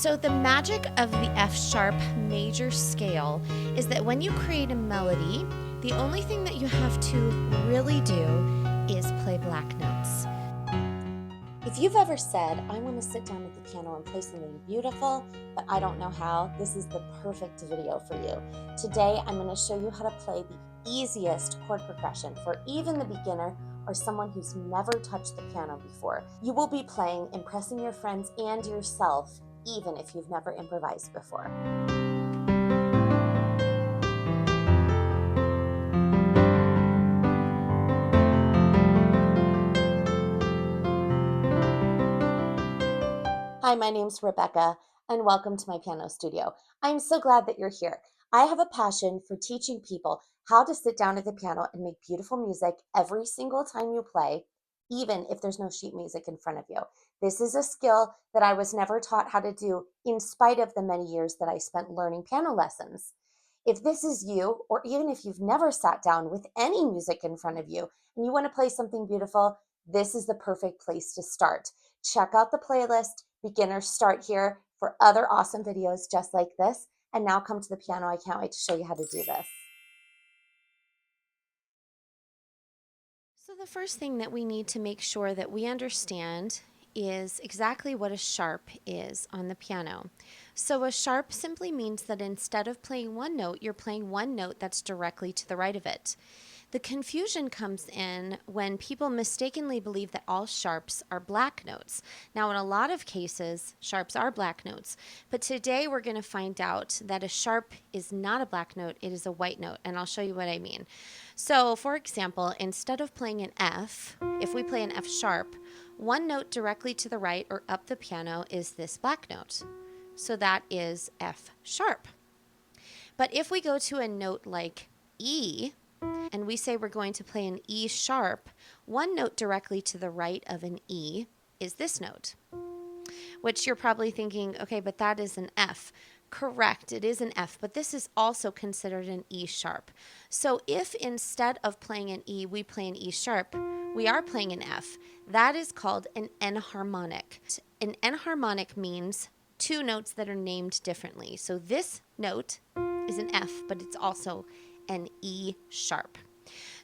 So the magic of the F sharp major scale is that when you create a melody, the only thing that you have to really do is play black notes. If you've ever said, I want to sit down at the piano and play something beautiful, but I don't know how, this is the perfect video for you. Today, I'm going to show you how to play the easiest chord progression for even the beginner or someone who's never touched the piano before. You will be playing, impressing your friends and yourself, even if you've never improvised before. Hi, my name's Rebecca, and welcome to my piano studio. I'm so glad that you're here. I have a passion for teaching people how to sit down at the piano and make beautiful music every single time you play, even if there's no sheet music in front of you. This is a skill that I was never taught how to do in spite of the many years that I spent learning piano lessons. If this is you, or even if you've never sat down with any music in front of you and you want to play something beautiful, this is the perfect place to start. Check out the playlist, Beginners Start Here, for other awesome videos just like this. And now come to the piano. I can't wait to show you how to do this. So the first thing that we need to make sure that we understand is exactly what a sharp is on the piano. So a sharp simply means that instead of playing one note, you're playing one note that's directly to the right of it. The confusion comes in when people mistakenly believe that all sharps are black notes. Now, in a lot of cases, sharps are black notes, but today we're going to find out that a sharp is not a black note, it is a white note, and I'll show you what I mean. So, for example, instead of playing an F, if we play an F sharp, one note directly to the right or up the piano is this black note. So that is F sharp. But if we go to a note like E, and we say we're going to play an E sharp, one note directly to the right of an E is this note, which you're probably thinking, okay, but that is an F. Correct, it is an F, but this is also considered an E sharp. So if instead of playing an E, we play an E sharp, we are playing an F. That is called an enharmonic. An enharmonic means two notes that are named differently. So this note is an F, but it's also an E sharp.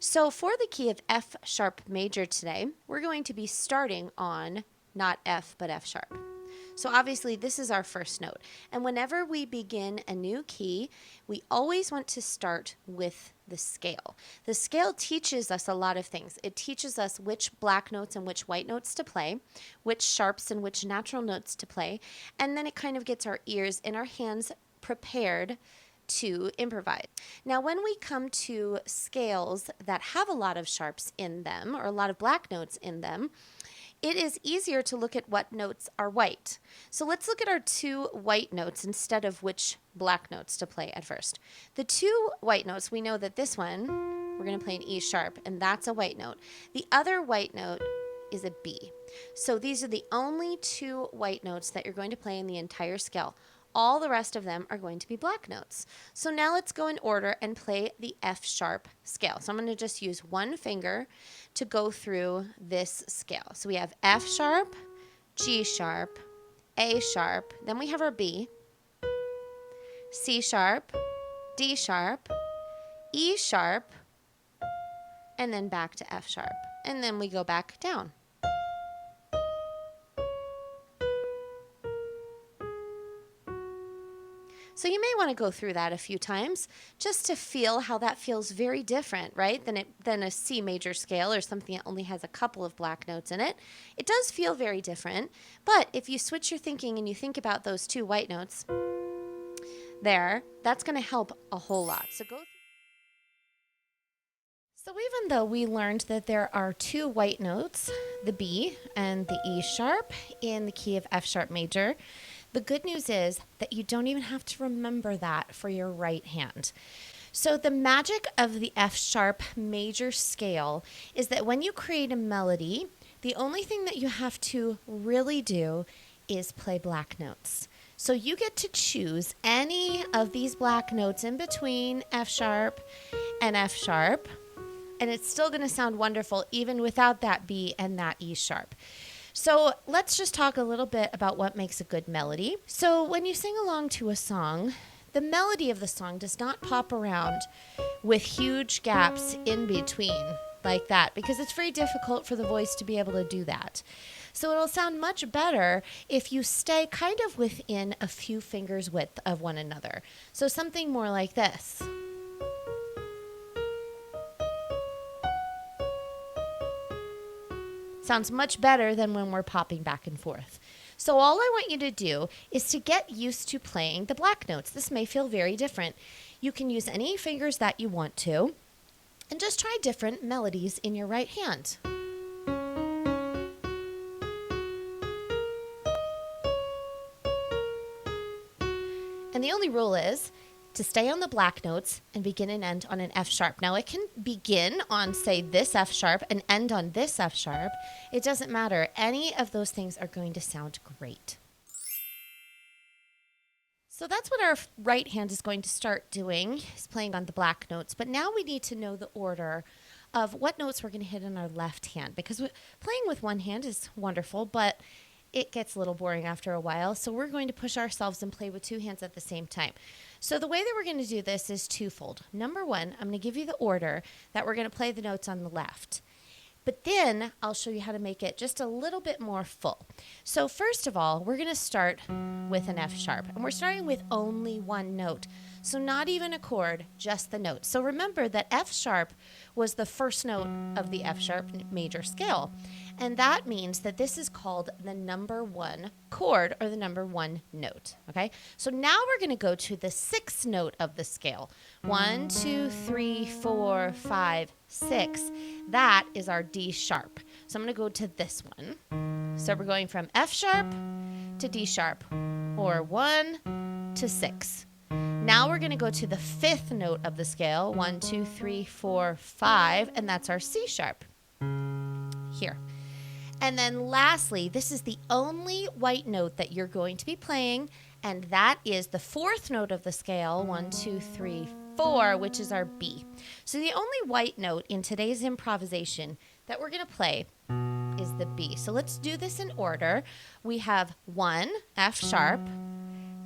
So for the key of F sharp major today, we're going to be starting on not F, but F sharp. So obviously this is our first note. And whenever we begin a new key, we always want to start with the scale. The scale teaches us a lot of things. It teaches us which black notes and which white notes to play, which sharps and which natural notes to play, and then it kind of gets our ears and our hands prepared to improvise. Now, when we come to scales that have a lot of sharps in them or a lot of black notes in them, it is easier to look at what notes are white. So let's look at our two white notes instead of which black notes to play at first. The two white notes, we know that this one, we're going to play an E sharp, and that's a white note. The other white note is a B. So these are the only two white notes that you're going to play in the entire scale. All the rest of them are going to be black notes. So now let's go in order and play the F sharp scale. So I'm going to just use one finger to go through this scale. So we have F sharp, G sharp, A sharp, then we have our B, C sharp, D sharp, E sharp, and then back to F sharp. And then we go back down. So you may want to go through that a few times just to feel how that feels very different, right, than a C major scale or something that only has a couple of black notes in it. It does feel very different, but if you switch your thinking and you think about those two white notes there, that's going to help a whole lot. So even though we learned that there are two white notes, the B and the E sharp, in the key of F sharp major, the good news is that you don't even have to remember that for your right hand. So the magic of the F sharp major scale is that when you create a melody, the only thing that you have to really do is play black notes. So you get to choose any of these black notes in between F sharp and F sharp, and it's still going to sound wonderful even without that B and that E sharp. So let's just talk a little bit about what makes a good melody. So when you sing along to a song, the melody of the song does not pop around with huge gaps in between like that, because it's very difficult for the voice to be able to do that. So it'll sound much better if you stay kind of within a few fingers width of one another. So something more like this. Sounds much better than when we're popping back and forth. So all I want you to do is to get used to playing the black notes. This may feel very different. You can use any fingers that you want to, and just try different melodies in your right hand. And the only rule is to stay on the black notes and begin and end on an F sharp. Now it can begin on, say, this F sharp and end on this F sharp. It doesn't matter. Any of those things are going to sound great. So that's what our right hand is going to start doing, is playing on the black notes. But now we need to know the order of what notes we're going to hit in our left hand, because playing with one hand is wonderful, but it gets a little boring after a while. So we're going to push ourselves and play with two hands at the same time. So the way that we're going to do this is twofold. Number one, I'm going to give you the order that we're going to play the notes on the left. But then I'll show you how to make it just a little bit more full. So first of all, we're going to start with an F sharp. And we're starting with only one note. So not even a chord, just the note. So remember that F sharp was the first note of the F sharp major scale. And that means that this is called the number one chord, or the number one note. Okay? So now we're going to go to the sixth note of the scale. 1, 2, 3, 4, 5, 6. That is our D sharp. So I'm going to go to this one. So we're going from F sharp to D sharp, or 1 to 6. Now we're going to go to the fifth note of the scale. 1, 2, 3, 4, 5. And that's our C sharp. Here. And then lastly, this is the only white note that you're going to be playing, and that is the fourth note of the scale, 1, 2, 3, 4, which is our B. So the only white note in today's improvisation that we're going to play is the B. So let's do this in order. We have 1 F sharp,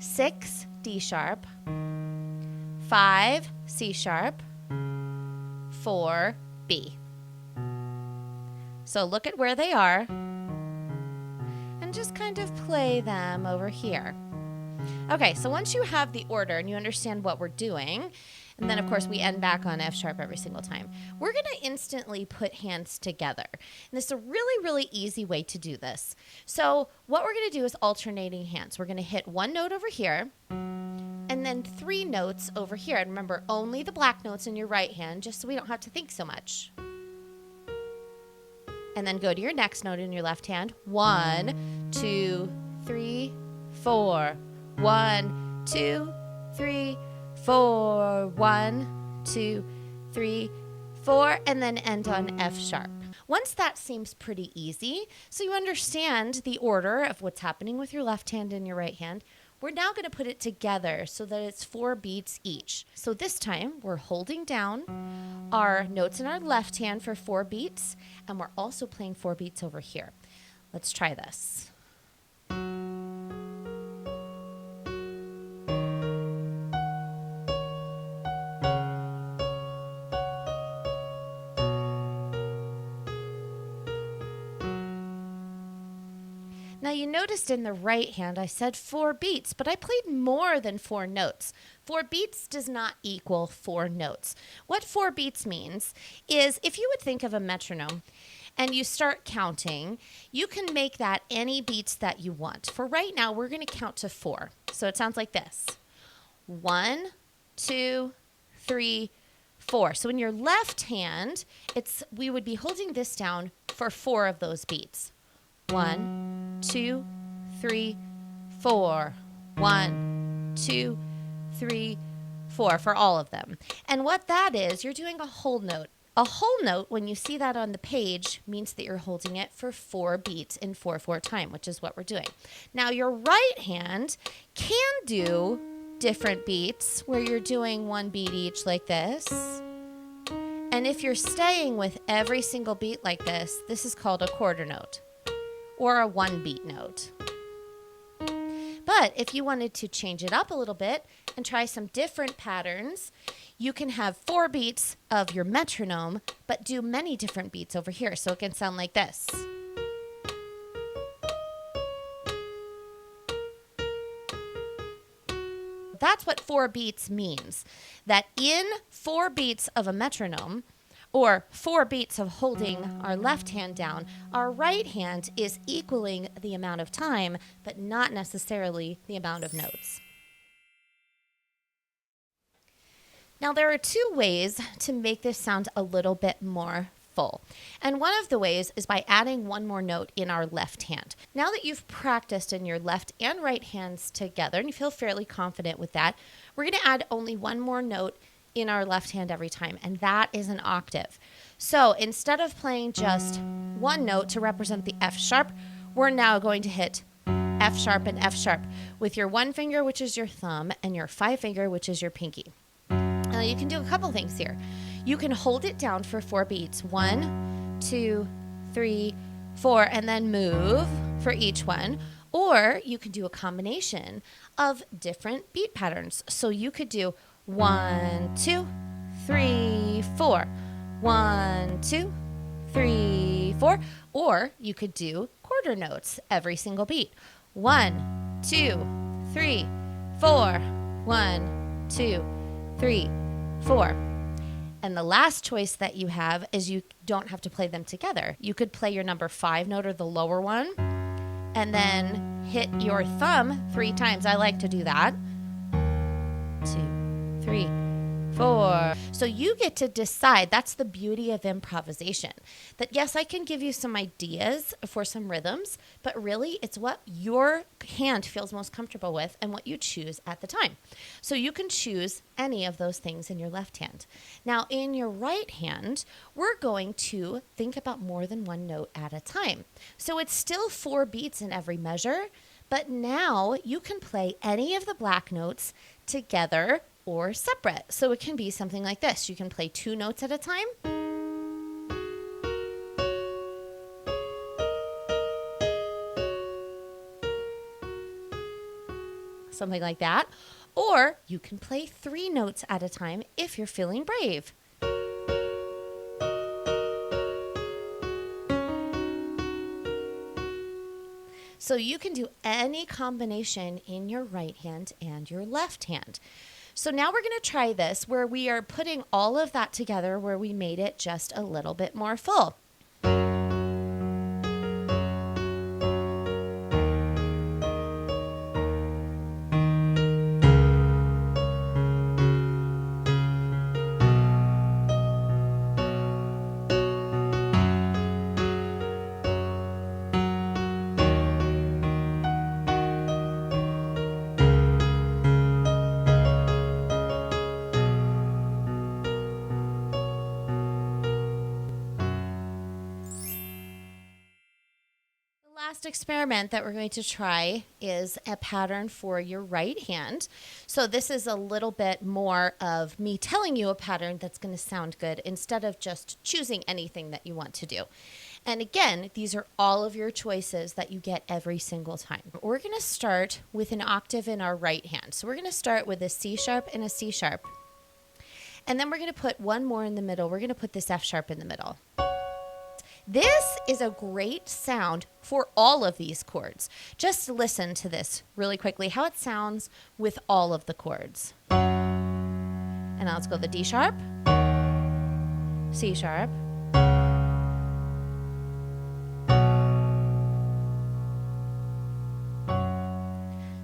6 D sharp, 5 C sharp, 4 B. So look at where they are and just kind of play them over here. Okay, so once you have the order and you understand what we're doing, and then of course we end back on F sharp every single time, we're going to instantly put hands together. And this is a really, really easy way to do this. So what we're going to do is alternating hands. We're going to hit one note over here, and then 3 notes over here. And remember, only the black notes in your right hand, just so we don't have to think so much. And then go to your next note in your left hand. 1, 2, 3, 4. 1, 2, 3, 4. 1, 2, 3, 4. And then end on F sharp. Once that seems pretty easy, so you understand the order of what's happening with your left hand and your right hand, we're now going to put it together so that it's 4 beats each. So this time we're holding down our notes in our left hand for 4 beats, and we're also playing 4 beats over here. Let's try this. Now you noticed in the right hand I said 4 beats, but I played more than 4 notes. 4 beats does not equal 4 notes. What 4 beats means is, if you would think of a metronome and you start counting, you can make that any beats that you want. For right now, we're going to count to 4. So it sounds like this. 1, 2, 3, 4. So in your left hand, we would be holding this down for 4 of those beats. 1, 2, 3, 4. 1, 2, 3, 4 for all of them. And what that is, you're doing a whole note. A whole note, when you see that on the page, means that you're holding it for 4 beats in 4/4 time, which is what we're doing. Now, your right hand can do different beats where you're doing 1 beat each like this. And if you're staying with every single beat like this is called a quarter note. or a 1-beat note. But if you wanted to change it up a little bit and try some different patterns, you can have 4 beats of your metronome, but do many different beats over here. So it can sound like this. That's what 4 beats means. That in 4 beats of a metronome, or 4 beats of holding our left hand down, our right hand is equaling the amount of time, but not necessarily the amount of notes. Now, there are 2 ways to make this sound a little bit more full. And one of the ways is by adding one more note in our left hand. Now that you've practiced in your left and right hands together, and you feel fairly confident with that, we're going to add only one more note in our left hand every time, and that is an octave. So instead of playing just one note to represent the F sharp, we're now going to hit F sharp and F sharp with your 1 finger, which is your thumb, and your 5 finger, which is your pinky. Now you can do a couple things here. You can hold it down for 4 beats, 1, 2, 3, 4, and then move for each one. Or you can do a combination of different beat patterns. So you could do 1, 2, 3, 4, 1, 2, 3, 4, or you could do quarter notes every single beat. 1, 2, 3, 4, 1, 2, 3, 4. And the last choice that you have is you don't have to play them together. You could play your number 5 note or the lower one and then hit your thumb 3 times. I like to do that. 2, 3, 4. So you get to decide. That's the beauty of improvisation. That yes, I can give you some ideas for some rhythms, but really it's what your hand feels most comfortable with and what you choose at the time. So you can choose any of those things in your left hand. Now in your right hand, we're going to think about more than one note at a time. So it's still 4 beats in every measure, but now you can play any of the black notes together or separate. So it can be something like this. You can play 2 notes at a time. Something like that. Or you can play 3 notes at a time if you're feeling brave. So you can do any combination in your right hand and your left hand. So now we're going to try this where we are putting all of that together where we made it just a little bit more full. Last experiment that we're going to try is a pattern for your right hand. So this is a little bit more of me telling you a pattern that's going to sound good instead of just choosing anything that you want to do. And again, these are all of your choices that you get every single time. We're going to start with an octave in our right hand. So we're going to start with a C sharp and a C sharp. And then we're going to put one more in the middle. We're going to put this F sharp in the middle. This is a great sound for all of these chords. Just listen to this really quickly, how it sounds with all of the chords. And now let's go the D sharp, C sharp,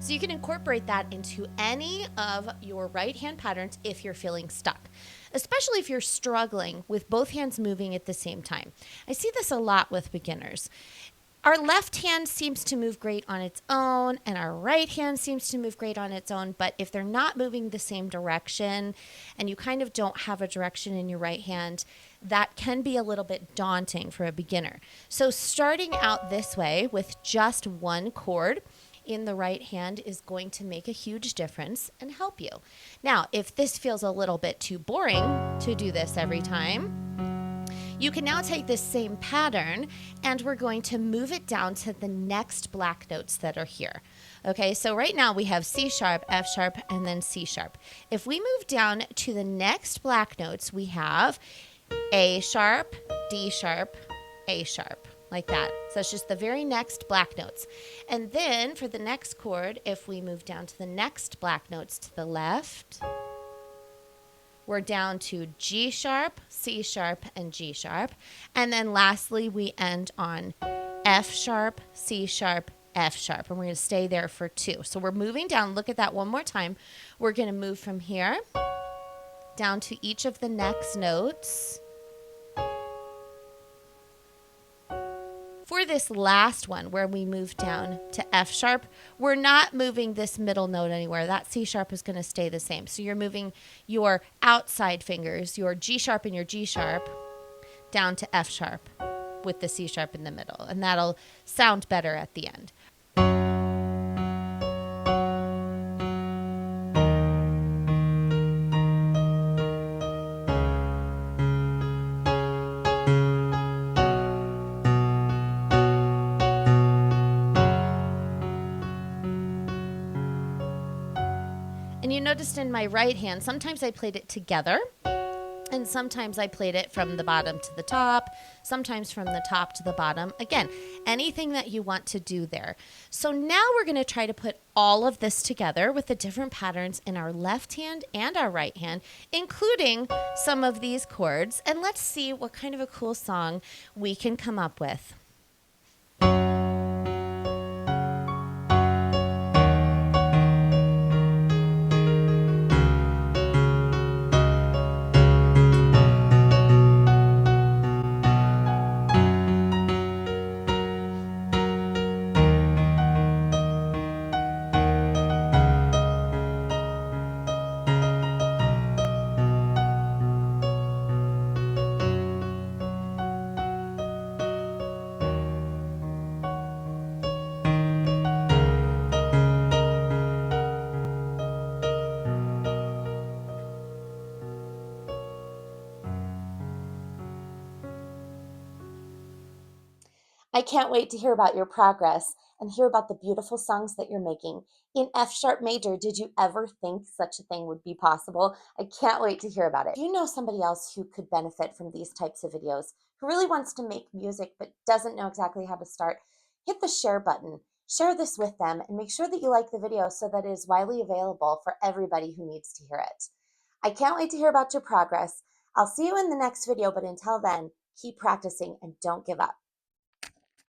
so you can incorporate that into any of your right hand patterns if you're feeling stuck, especially if you're struggling with both hands moving at the same time. I see this a lot with beginners. Our left hand seems to move great on its own, and our right hand seems to move great on its own, but if they're not moving the same direction, and you kind of don't have a direction in your right hand, that can be a little bit daunting for a beginner. So starting out this way with just one chord in the right hand is going to make a huge difference and help you. Now, if this feels a little bit too boring to do this every time, You can now take this same pattern and we're going to move it down to the next black notes that are here. Okay, so right now we have C sharp, F sharp, and then C sharp. If we move down to the next black notes, we have A sharp, D sharp, A sharp, like that. So it's just the very next black notes. And then for the next chord, if we move down to the next black notes to the left, we're down to G sharp, C sharp, and G sharp. And then lastly, we end on F sharp, C sharp, F sharp. And we're going to stay there for 2. So we're moving down. Look at that one more time. We're going to move from here down to each of the next notes. For this last one, where we move down to F sharp, we're not moving this middle note anywhere. That C sharp is going to stay the same. So you're moving your outside fingers, your G sharp and your G sharp, down to F sharp with the C sharp in the middle. And that'll sound better at the end. And you noticed in my right hand, sometimes I played it together, and sometimes I played it from the bottom to the top, sometimes from the top to the bottom. Again, anything that you want to do there. So now we're going to try to put all of this together with the different patterns in our left hand and our right hand, including some of these chords. And let's see what kind of a cool song we can come up with. I can't wait to hear about your progress and hear about the beautiful songs that you're making. In F sharp major, did you ever think such a thing would be possible? I can't wait to hear about it. If you know somebody else who could benefit from these types of videos, who really wants to make music but doesn't know exactly how to start, hit the share button. Share this with them and make sure that you like the video so that it is widely available for everybody who needs to hear it. I can't wait to hear about your progress. I'll see you in the next video, but until then, keep practicing and don't give up.